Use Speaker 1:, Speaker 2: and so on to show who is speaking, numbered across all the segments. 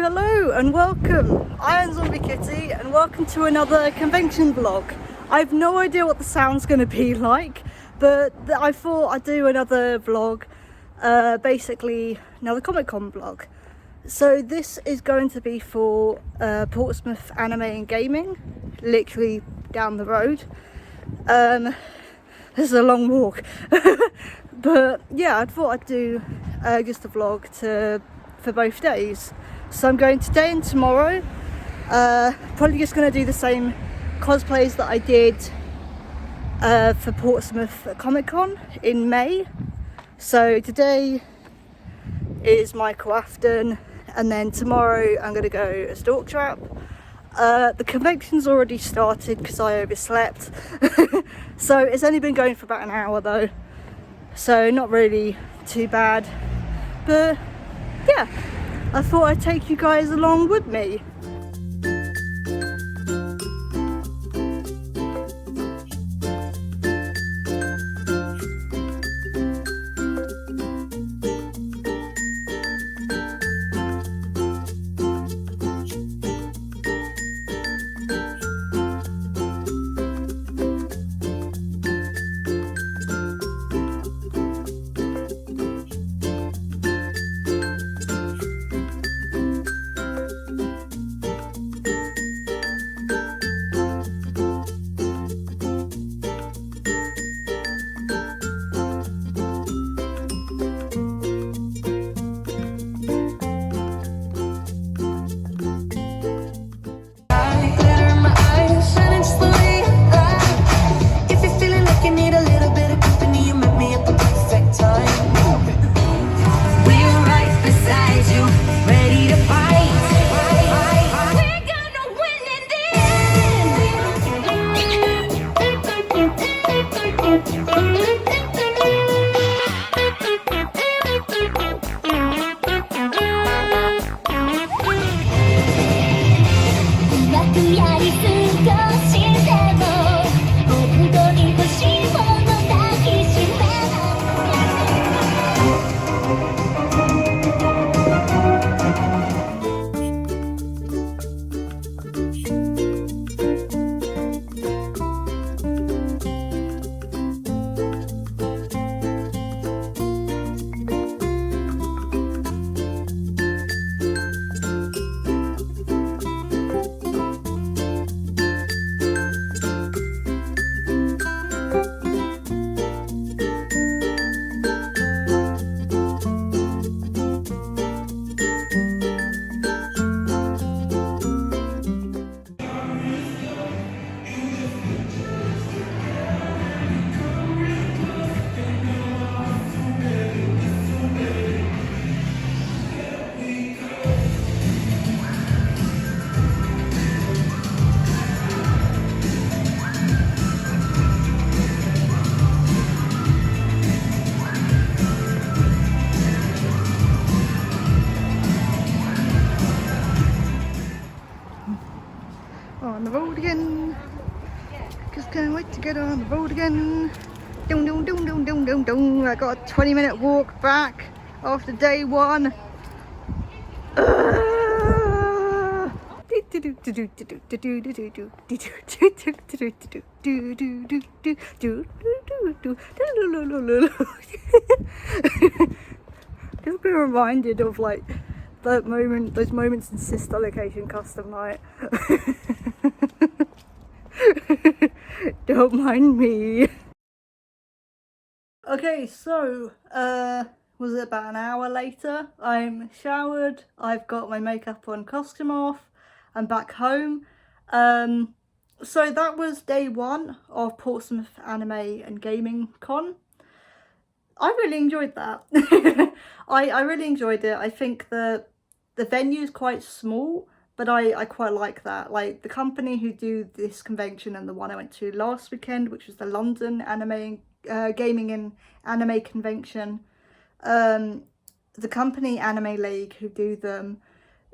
Speaker 1: Hello and welcome. I am Zombie Kitty and welcome to another convention vlog. I have no idea what the sound's going to be like, but I thought I'd do another vlog, basically another Comic Con vlog. So this is going to be for Portsmouth Anime and Gaming, literally down the road. This is a long walk, but yeah, I thought I'd do just a vlog for both days. So I'm going today and tomorrow. Probably just going to do the same cosplays that I did for Portsmouth Comic Con in May. So today is Michael Afton, and then tomorrow I'm going to go as Dorktrap. The convention's already started because I overslept. So it's only been going for about an hour though, so not really too bad. But yeah, I thought I'd take you guys along with me. On the road again. Just can't wait to get on the road again. Dum dum dum dum dum dum dum. I got a 20-minute walk back after day one. Just been reminded of like those moments in Sister Location Custom Night. Don't mind me. Okay, so was it about an hour later? I'm showered, I've got my makeup on, costume off, I'm back home. So that was day one of Portsmouth Anime and Gaming Con. I really enjoyed that. I really enjoyed it. I think the venue is quite small, but I quite like that. Like the company who do this convention and the one I went to last weekend, which was the London Anime Gaming and Anime Convention, the company Anime League who do them,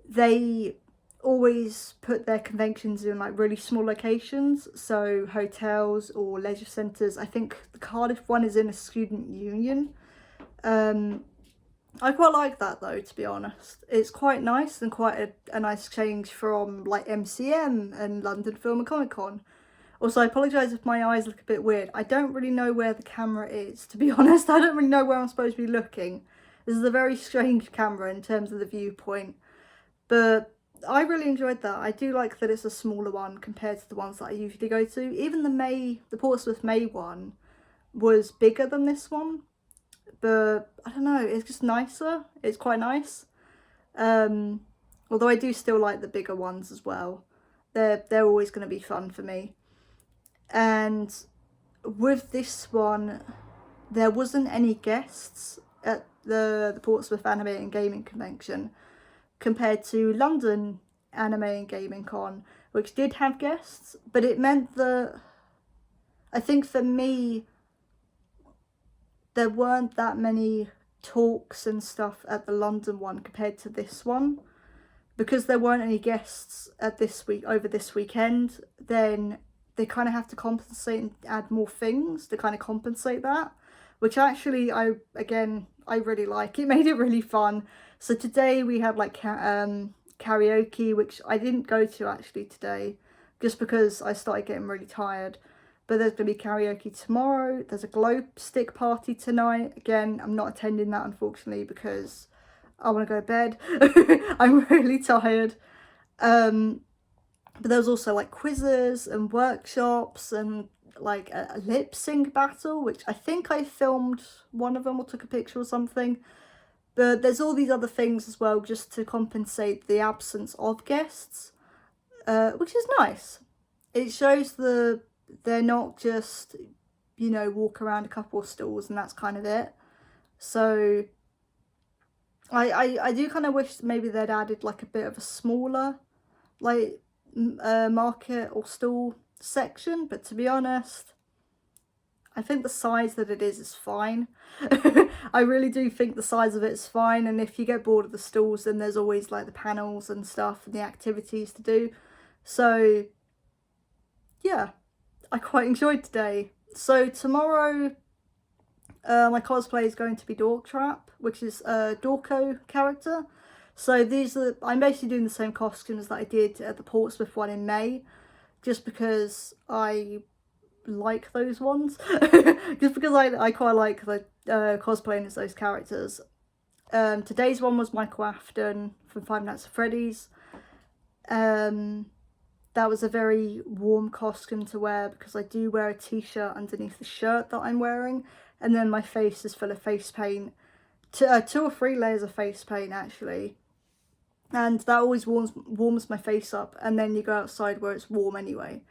Speaker 1: they always put their conventions in like really small locations, so hotels or leisure centres. I think the Cardiff one is in a student union. I quite like that though, to be honest. It's quite nice and quite a nice change from like MCM and London Film and Comic Con. Also, I apologise if my eyes look a bit weird. I don't really know where the camera is, to be honest. I don't really know where I'm supposed to be looking. This is a very strange camera in terms of the viewpoint. But I really enjoyed that. I do like that it's a smaller one compared to the ones that I usually go to. Even the Portsmouth May one was bigger than this one. But I don't know, it's just nicer. It's quite nice. Although I do still like the bigger ones as well. They're always going to be fun for me. And with this one, there wasn't any guests at the Portsmouth Anime and Gaming Convention compared to London Anime and Gaming Con, which did have guests, but it meant that I think for me there weren't that many talks and stuff at the London one compared to this one. Because there weren't any guests at over this weekend, then they kind of have to compensate and add more things to kind of compensate that, which actually I really like. It made it really fun. So today we had like karaoke, which I didn't go to actually today, just because I started getting really tired. But there's going to be karaoke tomorrow. There's a glow stick party tonight. Again, I'm not attending that unfortunately because I want to go to bed. I'm really tired. But there was also like quizzes and workshops and like a lip sync battle, which I think I filmed one of them or took a picture or something. But there's all these other things as well just to compensate the absence of guests, which is nice. It shows they're not just, you know, walk around a couple of stalls and that's kind of it. So I do kind of wish maybe they'd added like a bit of a smaller like market or stall section, but to be honest, I think the size that it is fine. I really do think the size of it is fine, and if you get bored of the stalls then there's always like the panels and stuff and the activities to do. So yeah, I quite enjoyed today. So tomorrow my cosplay is going to be Dork Trap, which is a Dorko character. So I'm basically doing the same costumes that I did at the Portsmouth one in May, just because I like those ones. Just because I quite like the cosplaying as those characters. Today's one was Michael Afton from Five Nights at Freddy's. That was a very warm costume to wear because I do wear a t-shirt underneath the shirt that I'm wearing, and then my face is full of face paint. 2 or 3 layers of face paint actually, and that always warms my face up, and then you go outside where it's warm anyway.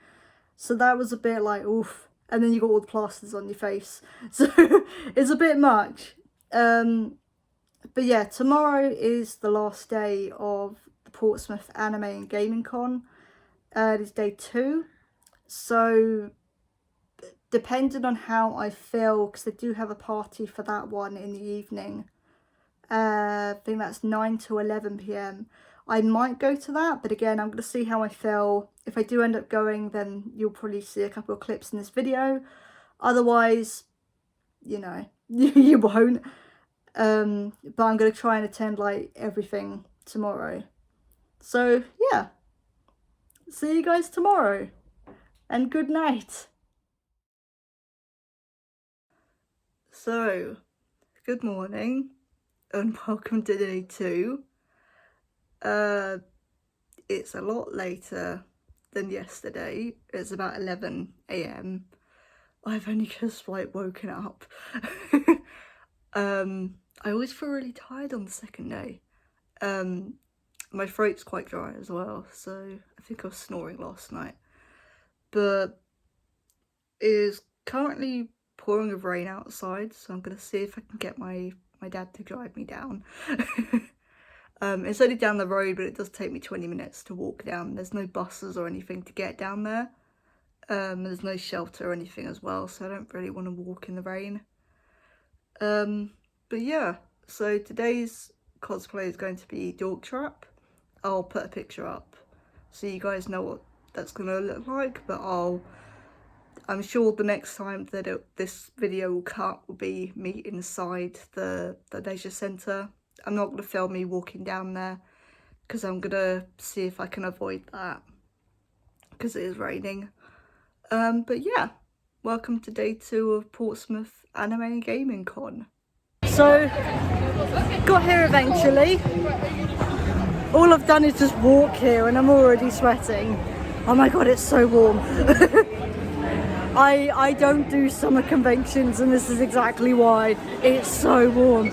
Speaker 1: So that was a bit like oof, and then you got all the plasters on your face, so it's a bit much. But yeah, tomorrow is the last day of the Portsmouth Anime and Gaming Con. It is day 2, so depending on how I feel, because they do have a party for that one in the evening, I think that's 9 to 11 p.m. I might go to that, but again, I'm going to see how I feel. If I do end up going, then you'll probably see a couple of clips in this video. Otherwise, you know, you won't. But I'm going to try and attend like everything tomorrow. So yeah, see you guys tomorrow, and good night. So, good morning and welcome to day 2. It's a lot later than yesterday. It's about 11 a.m. I've only just like woken up. I always feel really tired on the second day. My throat's quite dry as well, so I think I was snoring last night. But it is currently pouring with rain outside, so I'm gonna see if I can get my dad to drive me down. It's only down the road, but it does take me 20 minutes to walk down. There's no buses or anything to get down there. There's no shelter or anything as well, so I don't really want to walk in the rain. But yeah, so today's cosplay is going to be Dork Trap. I'll put a picture up so you guys know what that's gonna look like, but I'll I'm sure the next time that this video will cut will be me inside the leisure centre. I'm not going to film me walking down there because I'm going to see if I can avoid that because it is raining. But yeah, welcome to day 2 of Portsmouth Anime and Gaming Con. So, got here eventually. All I've done is just walk here and I'm already sweating. Oh my god, it's so warm. I don't do summer conventions and this is exactly why. It's so warm.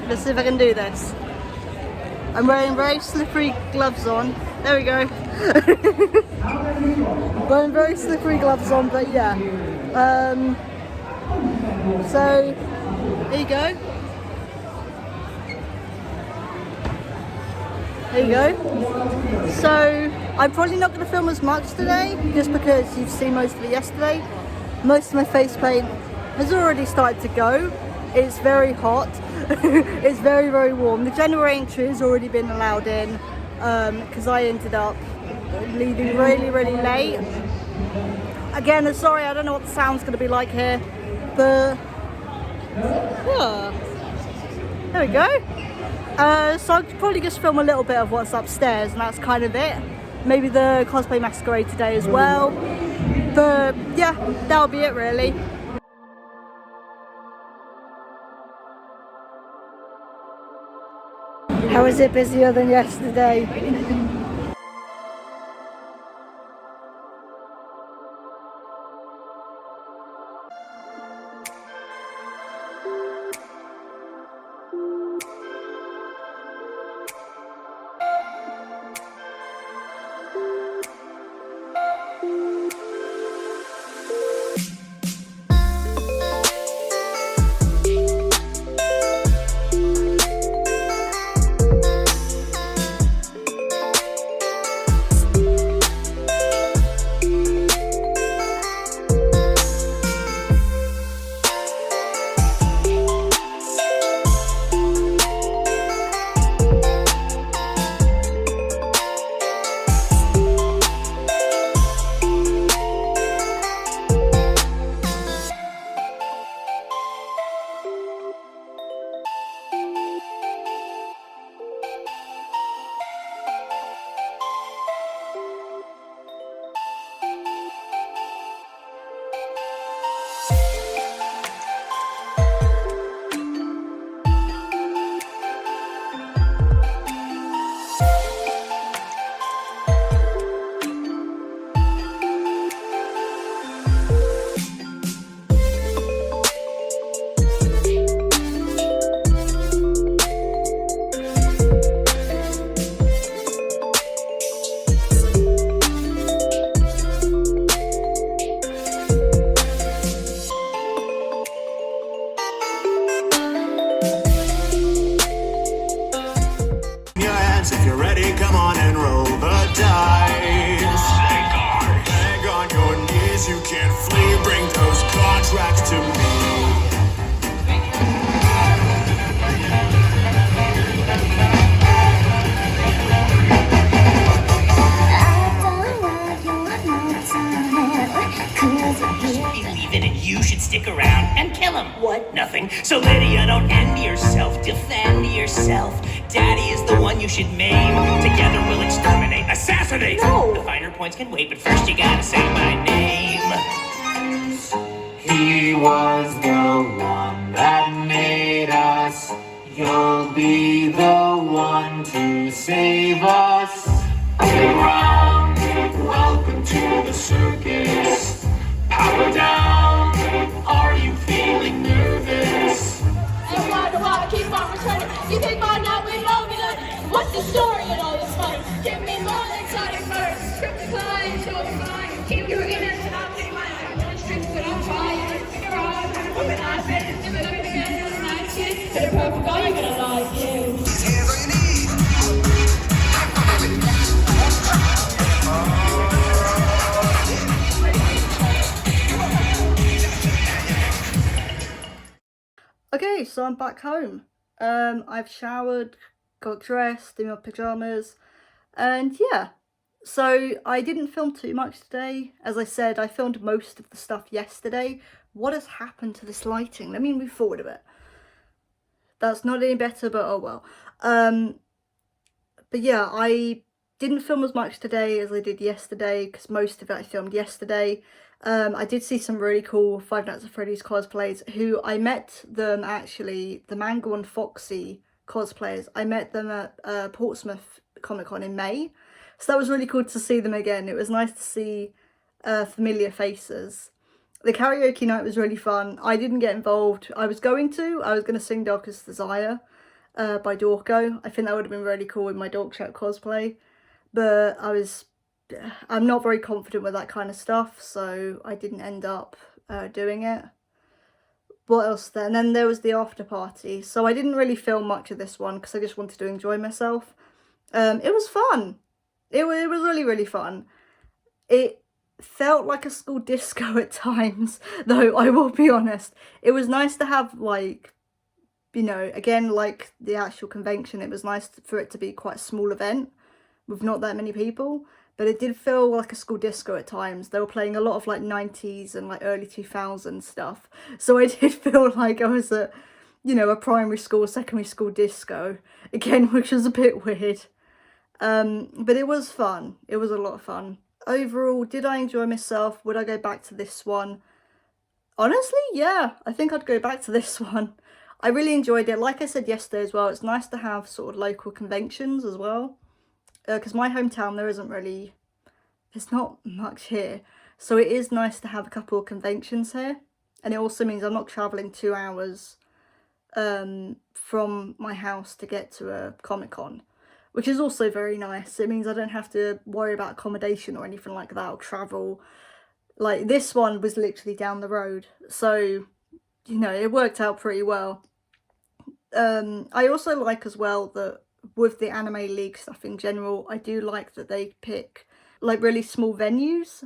Speaker 1: Let's see if I can do this. I'm wearing very slippery gloves on. There we go. Wearing very slippery gloves on, but yeah. So, here you go. There you go. So, I'm probably not going to film as much today, just because you've seen most of it yesterday. Most of my face paint has already started to go. It's very hot. It's very, very warm. The general entry has already been allowed in, because I ended up leaving really, really late. Again, I'm sorry, I don't know what the sound's going to be like here, but yeah. There we go. So I'll probably just film a little bit of what's upstairs and that's kind of it. Maybe the cosplay masquerade today as well. But yeah, that'll be it really. How is it busier than yesterday?
Speaker 2: If you're ready, come on and roll the dice. Leg on your knees, you can't flee. Bring those contracts to me.
Speaker 3: Believe in it, you should stick around and kill him. What? Nothing. So Lydia, don't end yourself. Defend yourself. Daddy is the one you should maim. Together we'll exterminate, assassinate. No. The finer points can wait, but first you gotta say my name.
Speaker 4: He was the one that made us. You'll be the one to save us. Around, welcome to the circus. Power down, are you feeling nervous?
Speaker 5: And why do I keep on returning? You think by now we know me like, what's the story in all this fun? Give me more exotic birds. Trip the climb, show the flying. Keep your inner and I'll take my own tricks that I'm trying. Figure out how to put it on it. If it's everything else is a nice kid, they're perfect, all you're gonna like you.
Speaker 2: Hands on your knees.
Speaker 1: Okay, so I'm back home. I've showered, got dressed in my pyjamas, and yeah, So I didn't film too much today. As I said, I filmed most of the stuff yesterday. What has happened to this lighting? Let me move forward a bit. That's not any better, but oh well. But yeah, I didn't film as much today as I did yesterday because most of it I filmed yesterday. I did see some really cool Five Nights at Freddy's cosplays who I met them actually, the Mango and Foxy cosplayers. I met them at Portsmouth Comic Con in May. So that was really cool to see them again. It was nice to see familiar faces. The karaoke night was really fun. I didn't get involved. I was going to sing Darkest Desire by Dorco. I think that would have been really cool with my Dork Trap cosplay. But I'm not very confident with that kind of stuff, so I didn't end up doing it. What else then? And then there was the after party. So I didn't really film much of this one because I just wanted to enjoy myself. It was fun. It was really, really fun. It felt like a school disco at times, though, I will be honest. It was nice to have, like, you know, again, like the actual convention, it was nice for it to be quite a small event with not that many people. But it did feel like a school disco at times. They were playing a lot of, like, 90s and, like, early 2000s stuff. So I did feel like I was at, you know, a primary school, secondary school disco. Again, which was a bit weird. But it was fun. It was a lot of fun. Overall, did I enjoy myself? Would I go back to this one? Honestly, yeah. I think I'd go back to this one. I really enjoyed it. Like I said yesterday as well, it's nice to have sort of local conventions as well. Because my hometown, there's not much here. So it is nice to have a couple of conventions here. And it also means I'm not travelling 2 hours from my house to get to a Comic-Con, which is also very nice. It means I don't have to worry about accommodation or anything like that, or travel. Like, this one was literally down the road. So, you know, it worked out pretty well. I also like as well that with the Anime League stuff in general, I do like that they pick, like, really small venues.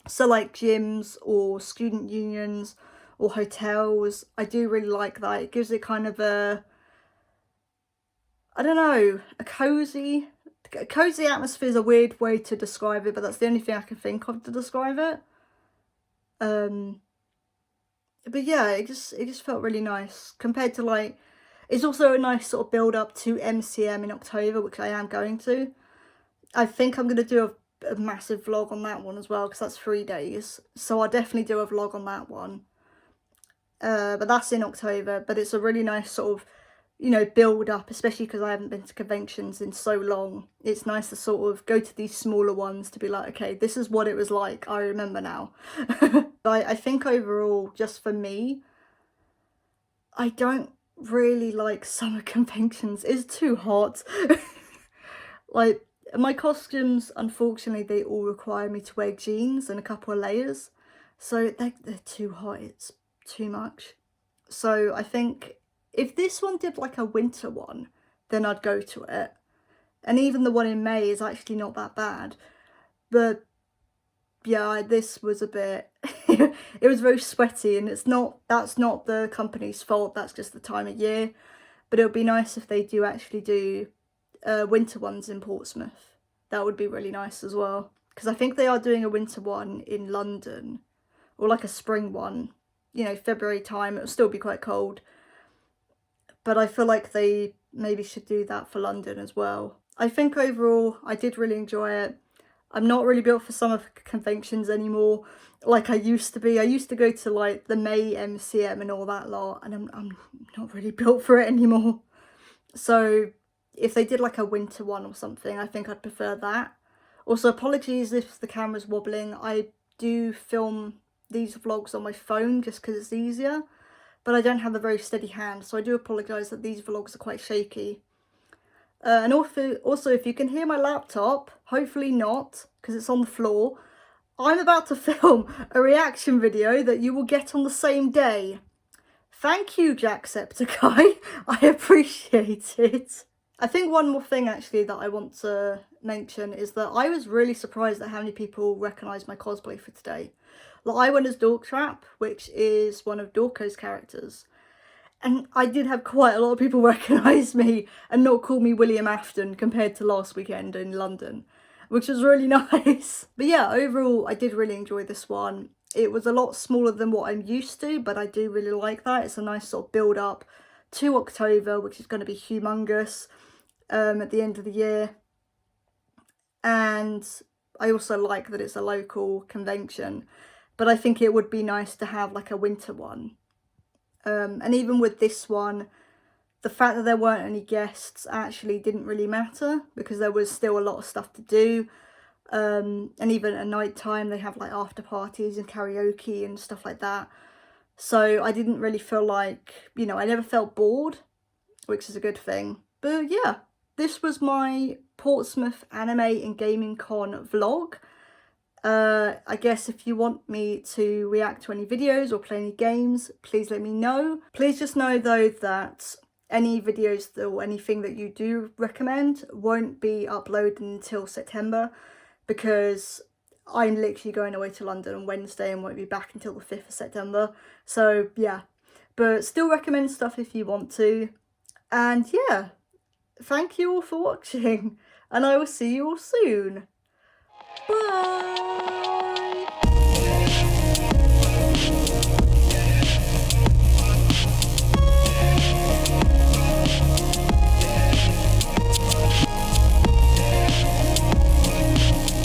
Speaker 1: So, like, gyms or student unions or hotels. I do really like that. It gives it kind of a, I don't know, a cozy atmosphere is a weird way to describe it, but that's the only thing I can think of to describe it. But yeah, it just felt really nice compared to, like, it's also a nice sort of build up to MCM in October, which I am going to. I think I'm going to do a massive vlog on that one as well, because that's 3 days. So I'll definitely do a vlog on that one. But that's in October, but it's a really nice sort of, you know, build up, especially because I haven't been to conventions in so long. It's nice to sort of go to these smaller ones to be like, okay, this is what it was like, I remember now. But I think overall, just for me, I don't really like summer conventions. It's too hot. Like, my costumes, unfortunately, they all require me to wear jeans and a couple of layers. So they're too hot, it's too much. So I think if this one did like a winter one, then I'd go to it. And even the one in May is actually not that bad. But yeah, this was a bit, it was very sweaty, and that's not the company's fault, that's just the time of year. But it would be nice if they do actually do winter ones in Portsmouth. That would be really nice as well. Because I think they are doing a winter one in London, or like a spring one, you know, February time. It'll still be quite cold. But I feel like they maybe should do that for London as well. I think overall, I did really enjoy it. I'm not really built for summer conventions anymore like I used to be. I used to go to, like, the May MCM and all that lot, and I'm not really built for it anymore. So if they did like a winter one or something, I think I'd prefer that. Also, apologies if the camera's wobbling. I do film these vlogs on my phone just because it's easier, but I don't have a very steady hand, so I do apologise that these vlogs are quite shaky. And also, if you can hear my laptop, hopefully not, because it's on the floor, I'm about to film a reaction video that you will get on the same day. Thank you, Jacksepticeye. I appreciate it. I think one more thing actually that I want to mention is that I was really surprised at how many people recognised my cosplay for today. Like, I went as Dork Trap, which is one of Dorco's characters. And I did have quite a lot of people recognise me and not call me William Afton compared to last weekend in London. which was really nice. But yeah, overall, I did really enjoy this one. It was a lot smaller than what I'm used to, but I do really like that. It's a nice sort of build up to October, which is going to be humongous at the end of the year. And I also like that it's a local convention, but I think it would be nice to have like a winter one. And even with this one, the fact that there weren't any guests actually didn't really matter, because there was still a lot of stuff to do. And even at night time they have like after parties and karaoke and stuff like that. So I didn't really feel like, you know, I never felt bored, which is a good thing. But yeah, this was my Portsmouth Anime and Gaming Con vlog. I guess if you want me to react to any videos or play any games, please let me know. Please just know though that any videos or anything that you do recommend won't be uploaded until September, because I'm literally going away to London on Wednesday and won't be back until the 5th of September. So yeah, but still recommend stuff if you want to. And yeah, thank you all for watching, and I will see you all soon. Bye!